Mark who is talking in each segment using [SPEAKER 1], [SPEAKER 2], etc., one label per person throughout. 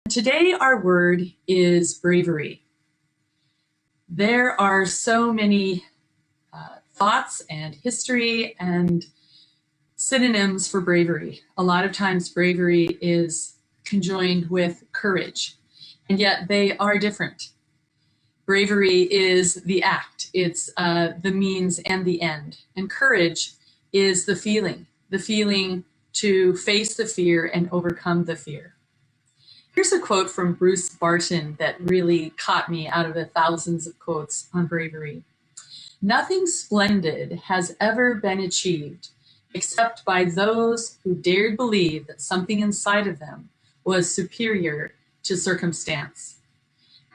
[SPEAKER 1] Today, our word is bravery. There are so many thoughts and history and synonyms for bravery. A lot of times, bravery is conjoined with courage, and yet they are different. Bravery is the act, it's the means and the end. And courage is the feeling to face the fear and overcome the fear. Here's a quote from Bruce Barton that really caught me out of the thousands of quotes on bravery. Nothing splendid has ever been achieved except by those who dared believe that something inside of them was superior to circumstance.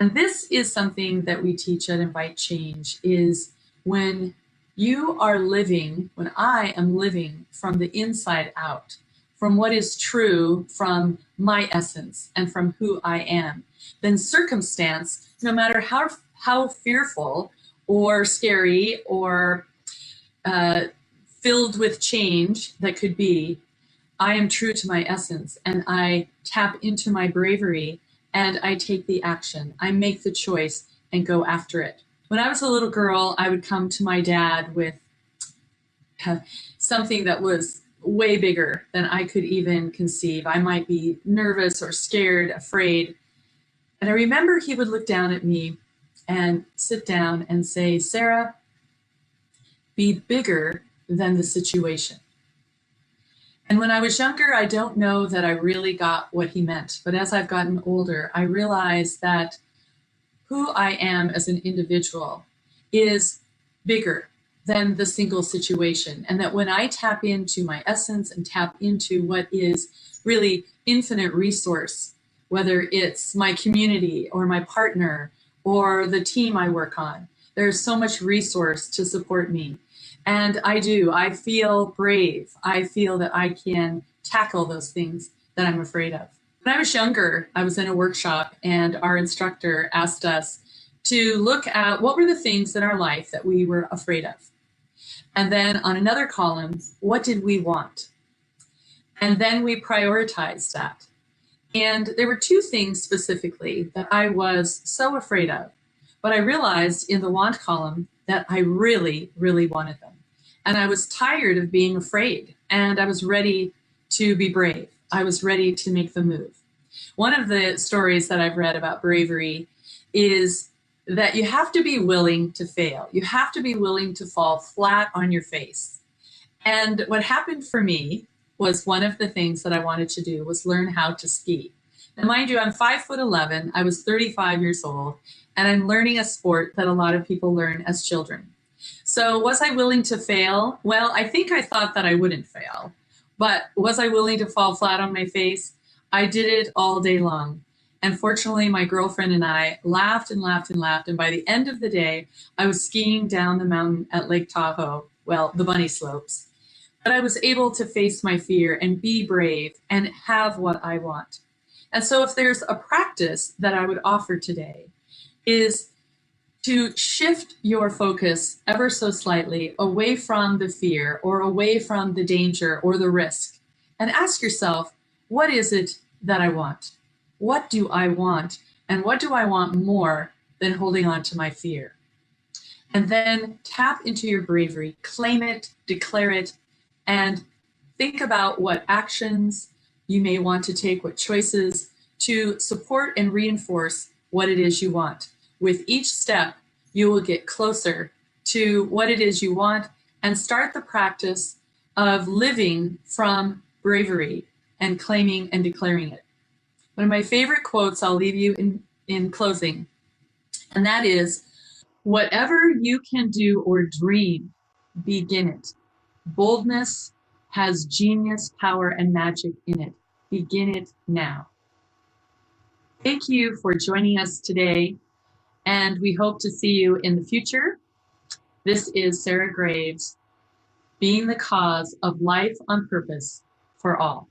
[SPEAKER 1] And this is something that we teach at inviteCHANGE, is when I am living from the inside out, from what is true, from my essence and from who I am, then circumstance, no matter how fearful or scary or filled with change that could be, I am true to my essence and I tap into my bravery and I take the action. I make the choice and go after it. When I was a little girl, I would come to my dad with something that was way bigger than I could even conceive. I might be nervous or scared, afraid. And I remember he would look down at me and sit down and say, "Sarah, be bigger than the situation." And when I was younger, I don't know that I really got what he meant. But as I've gotten older, I realized that who I am as an individual is bigger than the single situation. And that when I tap into my essence and tap into what is really infinite resource, whether it's my community or my partner or the team I work on, there's so much resource to support me. And I feel brave. I feel that I can tackle those things that I'm afraid of. When I was younger, I was in a workshop and our instructor asked us to look at what were the things in our life that we were afraid of. And then on another column, what did we want? And then we prioritized that. And there were two things specifically that I was so afraid of, but I realized in the want column that I really, really wanted them. And I was tired of being afraid, and I was ready to be brave. I was ready to make the move. One of the stories that I've read about bravery is that you have to be willing to fail. You have to be willing to fall flat on your face. And what happened for me was one of the things that I wanted to do was learn how to ski. Now, mind you, I'm 5'11". I was 35 years old, and I'm learning a sport that a lot of people learn as children. So was I willing to fail? Well, I think I thought that I wouldn't fail. But was I willing to fall flat on my face? I did it all day long. And fortunately, my girlfriend and I laughed and laughed and laughed. And by the end of the day, I was skiing down the mountain at Lake Tahoe, well, the bunny slopes. But I was able to face my fear and be brave and have what I want. And so if there's a practice that I would offer today is to shift your focus ever so slightly away from the fear or away from the danger or the risk and ask yourself, what is it that I want? What do I want? And what do I want more than holding on to my fear? And then tap into your bravery, claim it, declare it, and think about what actions you may want to take, what choices to support and reinforce what it is you want. With each step, you will get closer to what it is you want and start the practice of living from bravery and claiming and declaring it. One of my favorite quotes I'll leave you in closing, and that is, whatever you can do or dream, begin it. Boldness has genius, power, and magic in it. Begin it now. Thank you for joining us today, and we hope to see you in the future. This is Sarah Graves, being the cause of life on purpose for all.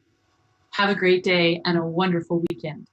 [SPEAKER 1] Have a great day and a wonderful weekend.